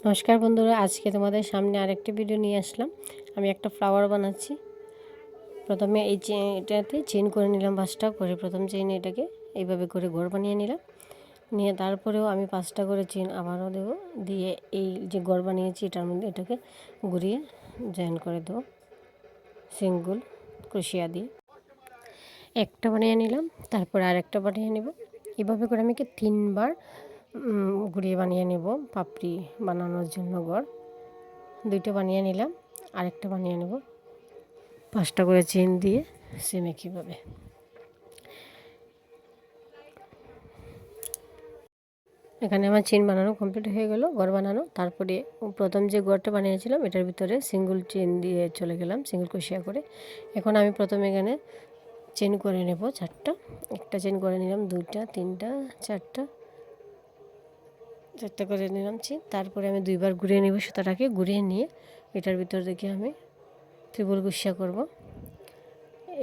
নমস্কার বন্ধুরা, আজকে তোমাদের সামনে আরেকটি ভিডিও নিয়ে আসলাম। আমি একটা ফ্লাওয়ার বানাচ্ছি। প্রথমে এটাতে চেইন করে নিলাম 5টা করে। প্রথম চেইনে এটাকে এইভাবে করে ঘর বানিয়ে নিলাম, নিয়ে তারপরেও আমি 5টা করে চেইন আবারও দেবো, দিয়ে এই যে ঘর বানিয়েছি এটার মধ্যে এটাকে ঘুরিয়ে জয়েন করে দেবো সিঙ্গল ক্রোশিয়া দিয়ে। একটা বানিয়ে নিলাম, তারপর আরেকটা বানিয়ে নেব। এভাবে করে আমি 3বার ঘুরিয়ে বানিয়ে নেব পাপড়ি বানানোর জন্য ঘর। 2টা বানিয়ে নিলাম, আরেকটা বানিয়ে নেব 5টা করে চেইন দিয়ে সেম একইভাবে। এখানে আমার চেইন বানানো কমপ্লিট হয়ে গেল, ঘর বানানো। তারপরে প্রথম যে ঘরটা বানিয়েছিলাম এটার ভিতরে সিঙ্গল চেইন দিয়ে চলে গেলাম, সিঙ্গল ক্রোশিয়া করে। এখন আমি প্রথমে এখানে চেইন করে নেব 4টা। একটা চেইন করে নিলাম, 2টা, 3টা, 4টা করে নিলাম চেইন। তারপরে আমি 2বার ঘুরিয়ে নেব সুতাটাকে, ঘুরিয়ে নিয়ে এটার ভিতর থেকে আমি ত্রিপুল ক্রোশিয়া করব।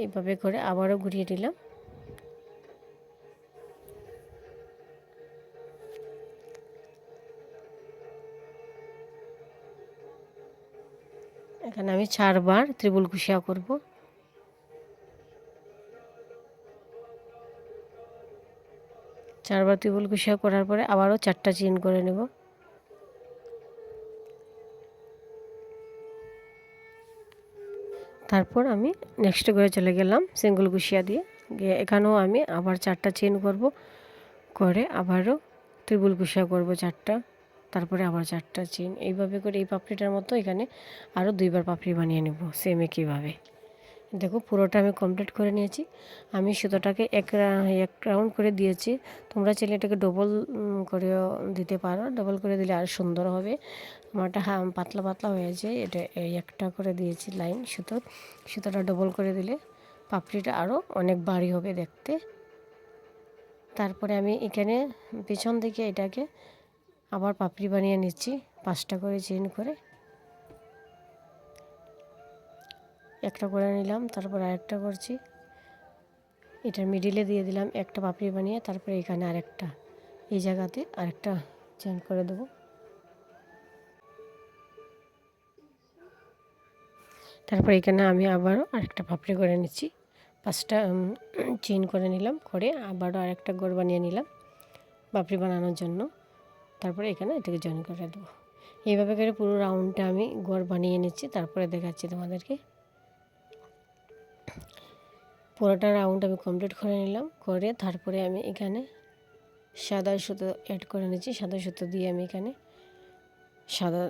এইভাবে করে আবারও ঘুরিয়ে নিলাম। এখানে আমি 4বার ত্রিপুল ক্রোশিয়া করব। 4বার ত্রিপুল ক্রোশিয়া করার পরে আবারও 4টা চেইন করে নেব। তারপর আমি নেক্সট ঘরে চলে গেলাম সিঙ্গল ক্রোশিয়া দিয়ে। এখানেও আমি আবার 4টা চেইন করব, করে আবারও ত্রিপুল ক্রোশিয়া করব 4টা, তারপরে আবার 4টা চেইন। এইভাবে করে এই পাপড়িটার মতো এখানে আরও 2বার পাপড়ি বানিয়ে নেব সেম একইভাবে। দেখো পুরোটা আমি কমপ্লিট করে নিয়েছি। আমি সুতোটাকে এক রাউন্ড করে দিয়েছি। তোমরা চাইলে এটাকে ডবল করেও দিতে পারো, ডবল করে দিলে আর সুন্দর হবে। আমারটা পাতলা পাতলা হয়েছে, এটা এই একটা করে দিয়েছি লাইন সুতোটা ডবল করে দিলে পাপড়িটা আরও অনেক ভারী হবে দেখতে। তারপরে আমি এখানে পেছন দিকে এটাকে আবার পাপড়ি বানিয়ে নিচ্ছি 5টা করে চেইন করে। একটা করে নিলাম, তারপর আরেকটা করছি, এটার মিডিলে দিয়ে দিলাম একটা পাপড়ি বানিয়ে। তারপরে এখানে আরেকটা, এই জায়গাতে আরেকটা চেইন করে দেবো। তারপর এখানে আমি আবারও আরেকটা পাপড়ি করে নিচ্ছি, 5টা চেইন করে নিলাম, করে আবারও আরেকটা গোল বানিয়ে নিলাম পাপড়ি বানানোর জন্য। তারপরে এখানে এটাকে জয়েন করে দেবো। এইভাবে করে পুরো রাউন্ডটা আমি গোল বানিয়ে নিচ্ছি, তারপরে দেখাচ্ছি তোমাদেরকে। পুরোটা রাউন্ড আমি কমপ্লিট করে নিলাম, করে তারপরে আমি এখানে সাদা সুতো অ্যাড করে নিচ্ছি। সাদা সুতো দিয়ে আমি এখানে সাদা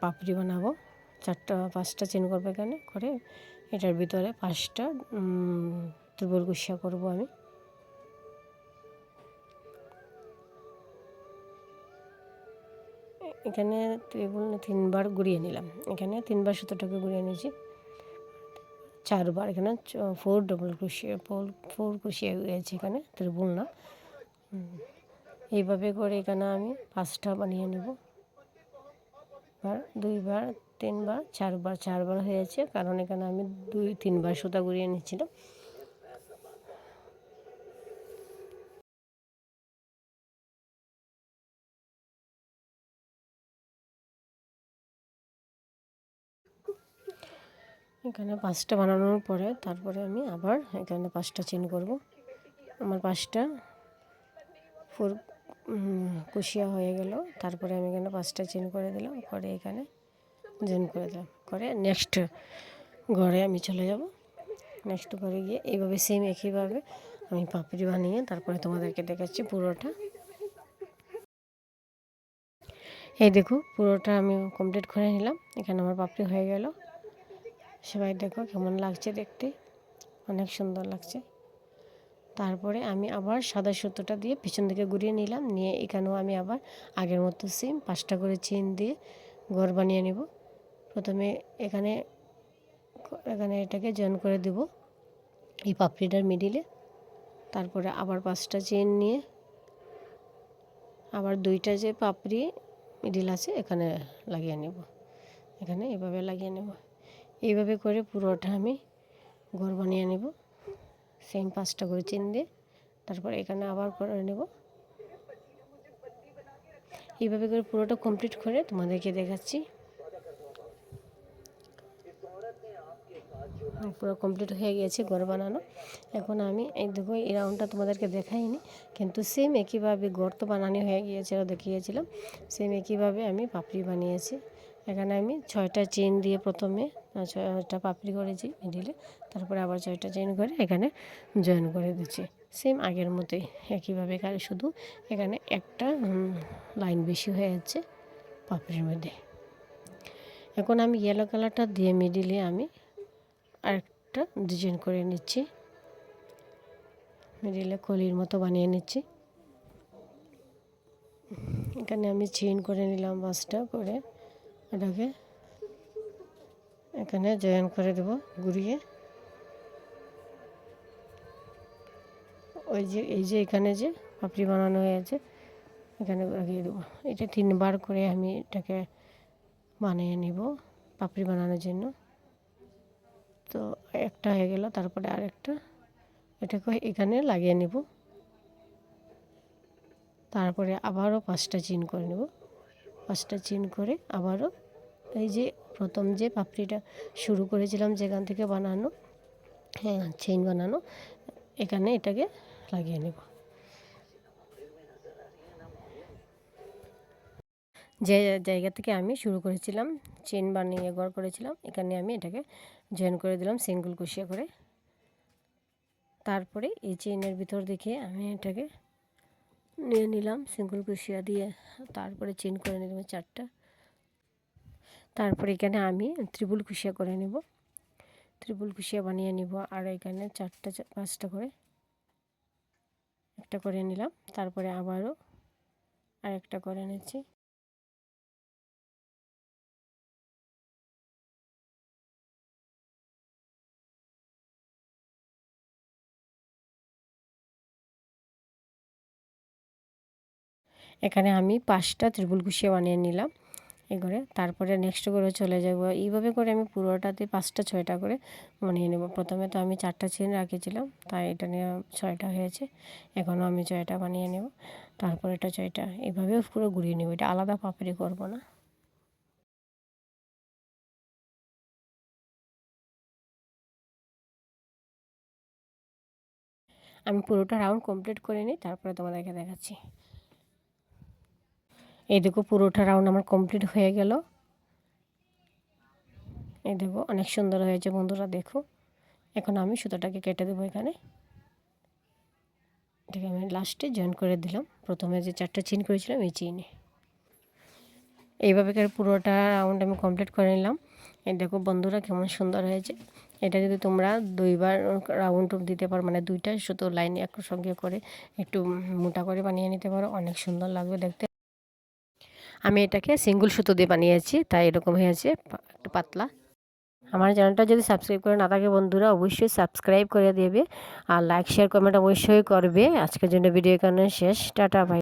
পাপড়ি বানাবো। 5টা চেন করবো এখানে, করে এটার ভিতরে 5টা ত্রিপুল ক্রোশিয়া করবো আমি। এখানে 3বার ঘুরিয়ে নিলাম, এখানে 3বার সুতোটাকে ঘুরিয়ে নিয়েছি, 4বার এখানে 4 ডবল ক্রোশিয়া, 4 ক্রোশিয়া হয়েছে এখানে, ত্রিপুল না। এইভাবে করে এখানে আমি 5টা বানিয়ে নেব। 2বার, 3বার, 4বার হয়েছে, কারণ এখানে আমি 2-3বার সুতা ঘুরিয়ে নিচ্ছিলাম। এখানে 5টা বানানোর পরে তারপরে আমি আবার এখানে 5টা চেইন করব। আমার 5টা 4 ক্রোশিয়া হয়ে গেল। তারপরে আমি এখানে 5টা চেইন করে দিলাম, করে এখানে জয়েন করে দিলাম, করে নেক্সট ঘরে আমি চলে যাব। নেক্সট ঘরে গিয়ে এইভাবে সেম একইভাবে আমি পাপড়ি বানিয়ে তারপরে তোমাদেরকে দেখাচ্ছি পুরোটা। এই দেখো পুরোটা আমি কমপ্লিট করে নিলাম, এখানে আমার পাপড়ি হয়ে গেল। সবাই দেখো কেমন লাগছে দেখতে, অনেক সুন্দর লাগছে। তারপরে আমি আবার সাদা সুতোটা দিয়ে পিছন দিকে ঘুরিয়ে নিলাম, নিয়ে এখানেও আমি আবার আগের মতো সেম 5টা করে চেইন দিয়ে ঘর বানিয়ে নেব। প্রথমে এখানে এখানে এটাকে জয়েন করে দেব এই পাপড়িটার মিডিলে। তারপরে আবার 5টা চেইন নিয়ে আবার 2টা যে পাপড়ি মিডিল আছে এখানে লাগিয়ে নেব, এখানে এভাবে লাগিয়ে নেব। এইভাবে করে পুরোটা আমি ঘর বানিয়ে নেব সেম 5টা করে চেইন দিয়ে। তারপর এখানে আবার করে নেব। এইভাবে করে পুরোটা কমপ্লিট করে তোমাদেরকে দেখাচ্ছি। পুরো কমপ্লিট হয়ে গিয়েছে ঘর বানানো। এখন আমি এই দেখো এই রাউন্ডটা তোমাদেরকে দেখাইনি, কিন্তু সেম একইভাবে ঘর তো বানানো হয়ে গিয়েছিল, দেখিয়েছিলাম। সেম একইভাবে আমি পাপড়ি বানিয়েছি। এখানে আমি 6টা চেন দিয়ে প্রথমে 6টা পাপড়ি করেছি মিডিলে, তারপরে আবার 6টা চেন করে এখানে জয়েন করে দিচ্ছি সেম আগের মতোই একইভাবে। শুধু এখানে একটা লাইন বেশি হয়ে যাচ্ছে পাপড়ির মধ্যে। এখন আমি ইয়েলো কালারটা দিয়ে মিডিলে আমি আরেকটা ডিজাইন করে নিচ্ছি, মিডিলে কলির মতো বানিয়ে নিচ্ছি। এখানে আমি চেইন করে নিলাম 5টা করে, এটাকে এখানে জয়েন করে দেব ঘুরিয়ে। এই যে এখানে যে পাপড়ি বানানো হয়েছে এখানে লাগিয়ে দেবো। এটা 3বার করে আমি এটাকে বানিয়ে নিব পাপড়ি বানানোর জন্য। তো একটা হয়ে গেল, তারপরে আরেকটা এটাকে এখানে লাগিয়ে নেব। তারপরে আবারও 5টা চেইন করে নেব। 5টা চেইন করে আবারও এই যে প্রথম যে পাপড়িটা শুরু করেছিলাম যেখান থেকে বানানো, হ্যাঁ চেইন বানানো, এখানে এটাকে লাগিয়ে নেব। যে জায়গা থেকে আমি শুরু করেছিলাম চেইন বানিয়ে ঘর করেছিলাম, এখানে আমি এটাকে জয়েন করে দিলাম সিঙ্গেল কুশিয়া করে। তারপরে এই চেইনের ভিতর দেখে আমি এটাকে নিয়ে নিলাম সিঙ্গেল কুশিয়া দিয়ে, তারপরে চেইন করে নিলাম 4টা। তারপরে এখানে আমি ত্রিপুল কুশিয়া করে নেব, ত্রিপুল কুশিয়া বানিয়ে নিব। আর এখানে 4টা 5টা করে একটা করে নিলাম, তারপরে আবারও আরেকটা করে নিচ্ছি। এখানে আমি 5টা ত্রিপুল কুশিয়া বানিয়ে নিলাম এই করে। তারপরে নেক্সট করে চলে যাব। এইভাবে করে আমি পুরোটাতে 5টা 6টা করে বানিয়ে নেব। প্রথমে তো আমি 4টা চেন রাখেছিলাম, তাই এটা নিয়ে 6টা হয়েছে। এখনও আমি 6টা বানিয়ে নেব, তারপরে এটা 6টা, এইভাবে পুরো ঘুরিয়ে নেব। এটা আলাদা পাপড়ি করব না। আমি পুরোটা রাউন্ড কমপ্লিট করে নিই, তারপরে তোমাদেরকে দেখাচ্ছি। এই দেখো পুরোটা রাউন্ড আমার কমপ্লিট হয়ে গেল। এই দেখো অনেক সুন্দর হয়েছে বন্ধুরা, দেখো। এখন আমি সুতোটাকে কেটে দেবো। এখানে এটাকে আমি লাস্টে জয়েন করে দিলাম প্রথমে যে 4টা চেইন করেছিলাম এই চেইনে। এইভাবে করে পুরোটা রাউন্ড আমি কমপ্লিট করে নিলাম। এই দেখো বন্ধুরা কেমন সুন্দর হয়েছে। এটা যদি তোমরা 2বার রাউন্ড দিতে পারো, মানে 2টা সুতো লাইন একসঙ্গে করে একটু মোটা করে বানিয়ে নিতে পারো, অনেক সুন্দর লাগবে দেখতে। আমি এটাকে সিঙ্গেল সুতো দিয়ে বানিয়েছি, তাই এরকম হয়েছে একটু পাতলা। আমার চ্যানেলটা যদি সাবস্ক্রাইব করে না থাকে বন্ধুরা, অবশ্যই সাবস্ক্রাইব করে দেবে, আর লাইক শেয়ার কমেন্ট অবশ্যই করবে। আজকের জন্য ভিডিও এখানে শেষ। Tata, by.